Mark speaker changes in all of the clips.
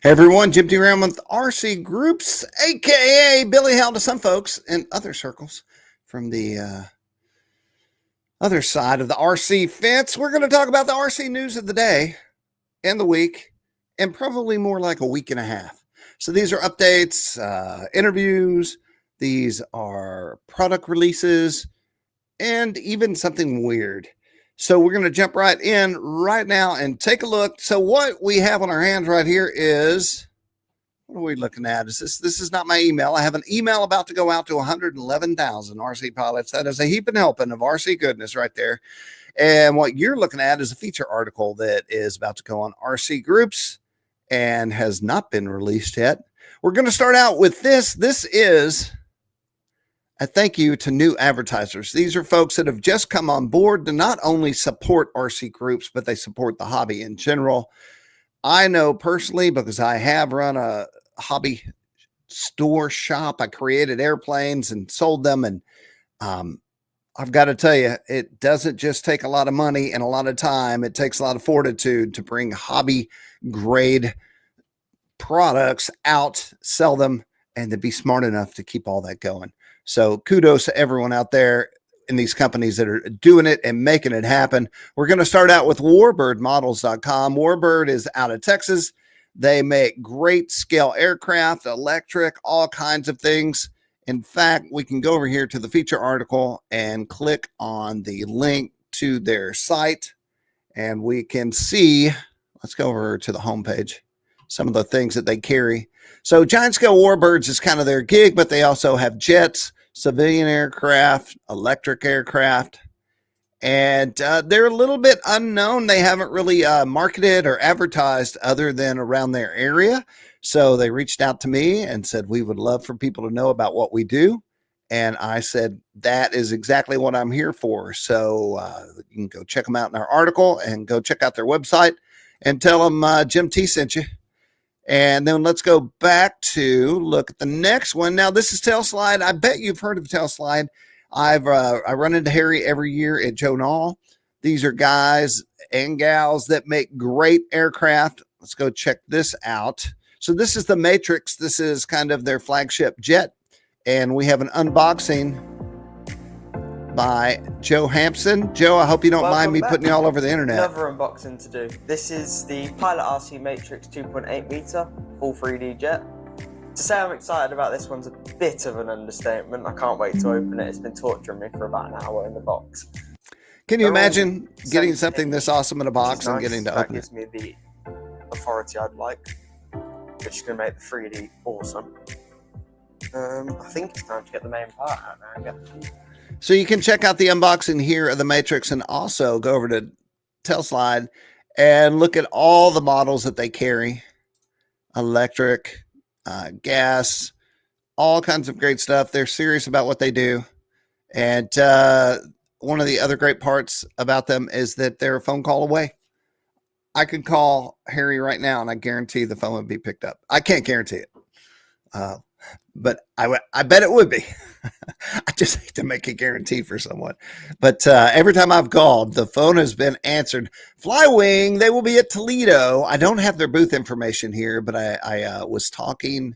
Speaker 1: Hey everyone, Jim T. Around with RCGroups, aka Billy Hell to some folks in other circles from the other side of the RC fence. We're going to talk about the RC news of the day and the week, and probably more like a week and a half. So these are updates, interviews, these are product releases, and even something weird. So we're going to jump right in right now and take a look. So what we have on our hands right here is, what are we looking at? This is not my email. I have an email about to go out to 111,000 RC pilots. That is a heap and helping of RC goodness right there. And what you're looking at is a feature article that is about to go on RCGroups and has not been released yet. We're going to start out with this. This is a thank you to new advertisers. These are folks that have just come on board to not only support RC groups, but they support the hobby in general. I know personally because I have run a hobby store shop. I created airplanes and sold them. And I've got to tell you, it doesn't just take a lot of money and a lot of time. It takes a lot of fortitude to bring hobby grade products out, sell them, and to be smart enough to keep all that going. So kudos to everyone out there in these companies that are doing it and making it happen. We're going to start out with warbirdmodels.com. Warbird is out of Texas. They make great scale aircraft, electric, all kinds of things. In fact, we can go over here to the feature article and click on the link to their site, and we can see, let's go over to the homepage, some of the things that they carry. So giant scale warbirds is kind of their gig, but they also have jets, civilian aircraft, electric aircraft, and they're a little bit unknown. They haven't really marketed or advertised other than around their area. So they reached out to me and said, we would love for people to know about what we do. And I said, that is exactly what I'm here for. So you can go check them out in our article and go check out their website and tell them Jim T sent you. And then let's go back to look at the next one. Now, this is Tailslide. I bet you've heard of Tailslide. I run into Harry every year at Joe Nall. These are guys and gals that make great aircraft. Let's go check this out. So this is the Matrix. This is kind of their flagship jet. And we have an unboxing by Joe Hampson. Joe, I hope you don't mind me putting you all over the internet.
Speaker 2: Another unboxing to do. This is the Pilot RC Matrix 2.8 meter full 3D jet. To say I'm excited about this one's a bit of an understatement. I can't wait to open it. It's been torturing me for about an hour in the box.
Speaker 1: Can you imagine getting something this awesome in a box and getting to open it?
Speaker 2: That gives me the authority I'd like, which is going to make the 3D awesome. I think it's time to get the main part out now.
Speaker 1: So you can check out the unboxing here of the Matrix and also go over to Tailslide and look at all the models that they carry. Electric, gas, all kinds of great stuff. They're serious about what they do. And one of the other great parts about them is that they're a phone call away. I could call Harry right now and I guarantee the phone would be picked up. I can't guarantee it. But I bet it would be. I just hate to make a guarantee for someone. But every time I've called, the phone has been answered. Flywing, they will be at Toledo. I don't have their booth information here, but I was talking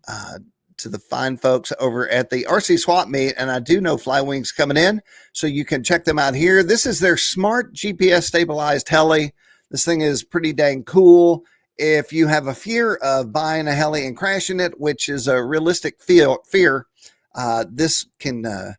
Speaker 1: to the fine folks over at the RC Swap Meet, and I do know Flywing's coming in, so you can check them out here. This is their smart GPS stabilized heli. This thing is pretty dang cool. If you have a fear of buying a heli and crashing it, which is a realistic fear, this can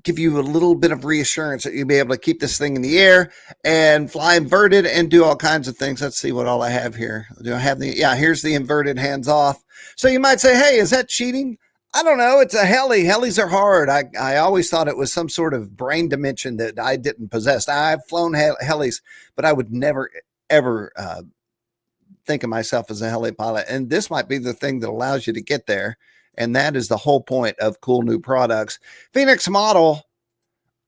Speaker 1: give you a little bit of reassurance that you'll be able to keep this thing in the air and fly inverted and do all kinds of things. Let's see what all I have here. Do I have yeah, here's the inverted hands off. So you might say, hey, is that cheating? I don't know. It's a heli. Helis are hard. I always thought it was some sort of brain dimension that I didn't possess. I've flown helis, but I would never ever think of myself as a heli pilot. And this might be the thing that allows you to get there. And that is the whole point of cool new products. Phoenix Model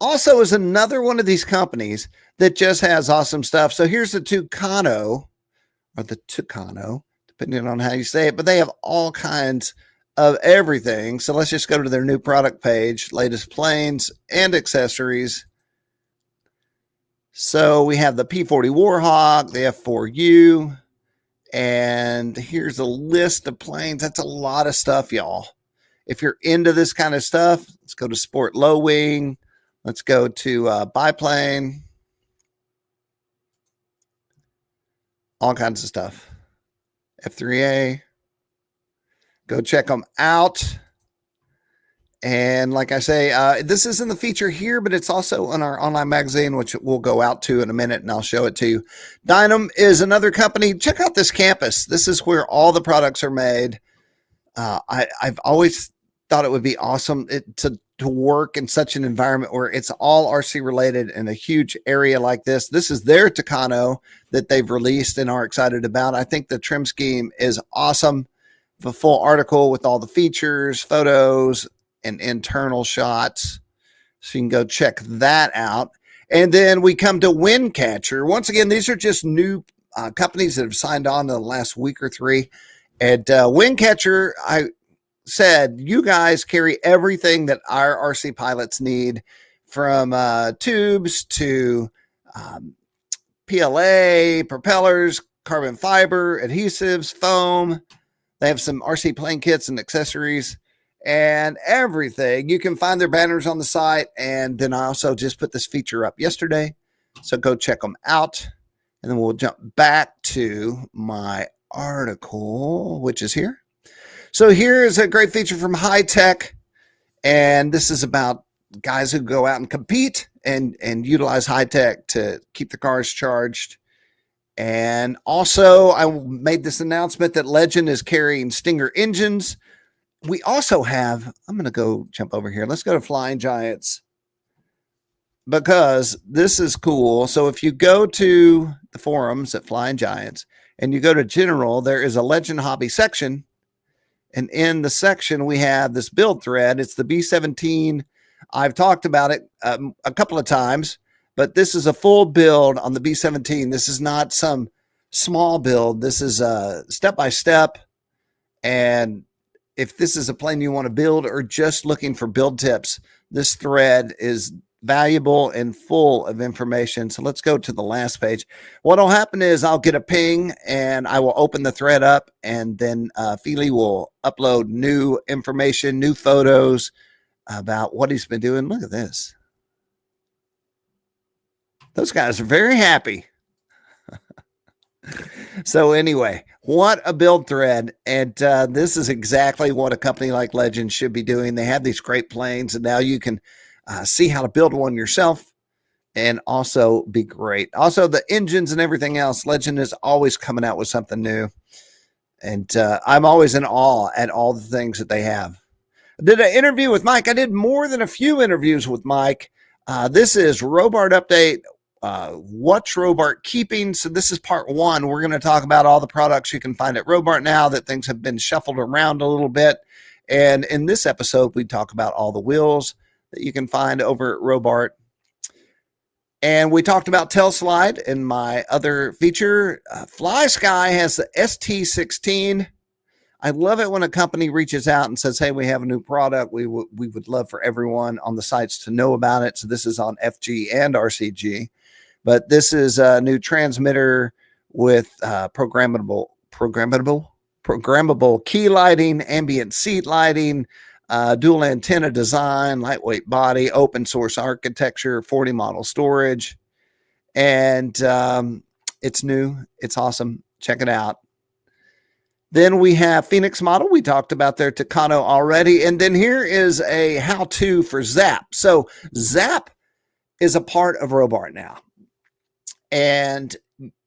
Speaker 1: also is another one of these companies that just has awesome stuff. So here's the Tucano, or the Tucano, depending on how you say it, but they have all kinds of everything. So let's just go to their new product page, latest planes and accessories. So we have the P-40 Warhawk, the F-4U, And here's a list of planes. That's a lot of stuff, y'all. If you're into this kind of stuff, let's go to sport low wing. Let's go to biplane. All kinds of stuff. F3A. Go check them out. And like I say, this isn't the feature here, but it's also on our online magazine, which we'll go out to in a minute, and I'll show it to you. Dynam is another company. Check out this campus. This is where all the products are made. I've always thought it would be awesome to work in such an environment where it's all RC related in a huge area like this. This is their Tucano that they've released and are excited about. I think the trim scheme is awesome. The full article with all the features, photos, and internal shots. So you can go check that out. And then we come to Windcatcher. Once again, these are just new companies that have signed on in the last week or three. And Windcatcher, I said, you guys carry everything that our RC pilots need, from tubes to PLA, propellers, carbon fiber, adhesives, foam. They have some RC plane kits and accessories and everything. You can find their banners on the site. And then I also just put this feature up yesterday. So go check them out. And then we'll jump back to my article, which is here. So here is a great feature from High Tech. And this is about guys who go out and compete and utilize high tech to keep the cars charged. And also I made this announcement that Legend is carrying Stinger engines. We also have, I'm going to go jump over here. Let's go to Flying Giants, because this is cool. So if you go to the forums at Flying Giants and you go to general, there is a Legend hobby section. And in the section, we have this build thread. It's the B-17. I've talked about it a couple of times, but this is a full build on the B-17. This is not some small build. This is a step-by-step. And if this is a plane you want to build or just looking for build tips, this thread is valuable and full of information. So let's go to the last page. What'll happen is I'll get a ping and I will open the thread up, and then Feely will upload new information, new photos about what he's been doing. Look at this. Those guys are very happy. So anyway, what a build thread. And this is exactly what a company like Legend should be doing. They have these great planes, and now you can see how to build one yourself and also be great. Also, the engines and everything else, Legend is always coming out with something new. And I'm always in awe at all the things that they have. I did an interview with Mike. I did more than a few interviews with Mike. This is Robart Update. What's Robart keeping? So this is part one. We're going to talk about all the products you can find at Robart now that things have been shuffled around a little bit. And in this episode, we talk about all the wheels that you can find over at Robart. And we talked about Telslide in my other feature. FlySky has the ST16. I love it when a company reaches out and says, hey, we have a new product. We would love for everyone on the sites to know about it. So this is on FG and RCG. But this is a new transmitter with programmable key lighting, ambient seat lighting, dual antenna design, lightweight body, open source architecture, 40 model storage. And it's new. It's awesome. Check it out. Then we have Phoenix Model. We talked about their Tucano already. And then here is a how-to for Zap. So Zap is a part of Robart now. And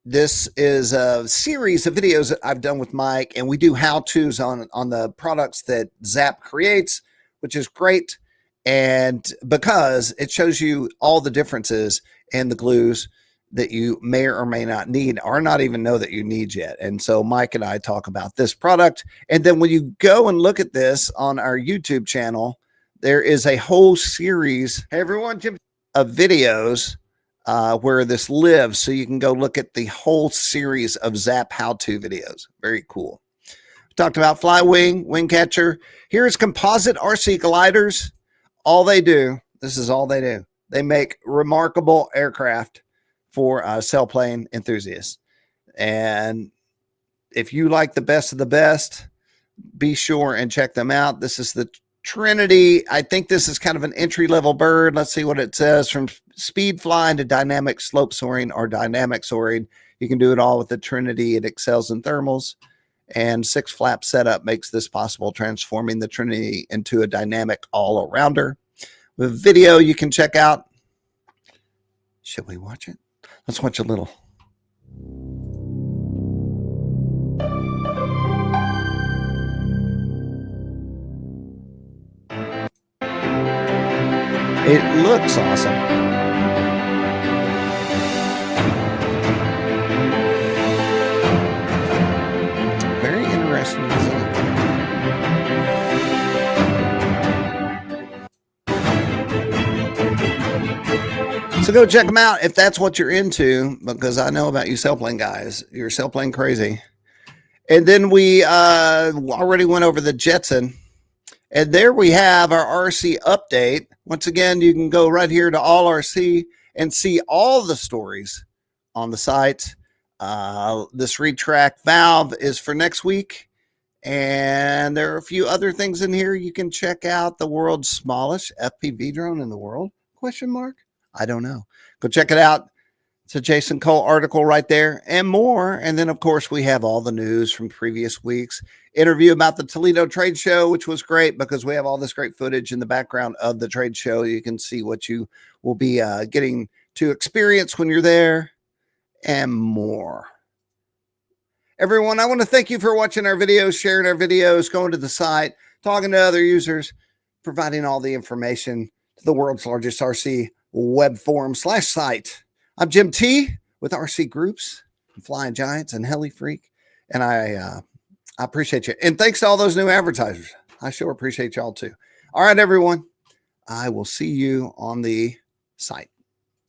Speaker 1: this is a series of videos that I've done with Mike, and we do how-tos on the products that Zap creates, which is great. And because it shows you all the differences and the glues that you may or may not need, or not even know that you need yet. And so Mike and I talk about this product. And then when you go and look at this on our YouTube channel, there is a whole series, hey everyone, of videos where this lives. So you can go look at the whole series of Zap how-to videos. Very cool. We talked about Flywing, Wingcatcher. Here's composite RC gliders. All they do, this is all they do. They make remarkable aircraft for sailplane enthusiasts. And if you like the best of the best, be sure and check them out. This is the Trinity. I think this is kind of an entry-level bird. Let's see what it says. From speed flying to dynamic slope soaring or dynamic soaring, you can do it all with the Trinity. It excels in thermals, and 6-flap setup makes this possible, transforming the Trinity into a dynamic all-arounder. With video you can check out. Should we watch it? Let's watch a little. It looks awesome. Very interesting design. So go check them out if that's what you're into, because I know about you sailplane guys. You're sailplane crazy. And then we already went over the Jetson. And there we have our RC update. Once again, you can go right here to All RC and see all the stories on the site. This retract valve is for next week. And there are a few other things in here. You can check out the world's smallest FPV drone in the world? Question mark? I don't know. Go check it out. It's a Jason Cole article right there and more. And then, of course, we have all the news from previous weeks. Interview about the Toledo trade show, which was great because we have all this great footage in the background of the trade show. You can see what you will be getting to experience when you're there and more. Everyone, I want to thank you for watching our videos, sharing our videos, going to the site, talking to other users, providing all the information to the world's largest RC web forum /site. I'm Jim T with RCGroups, Flying Giants, and Heli Freak, and I appreciate you. And thanks to all those new advertisers. I sure appreciate y'all too. All right, everyone. I will see you on the site.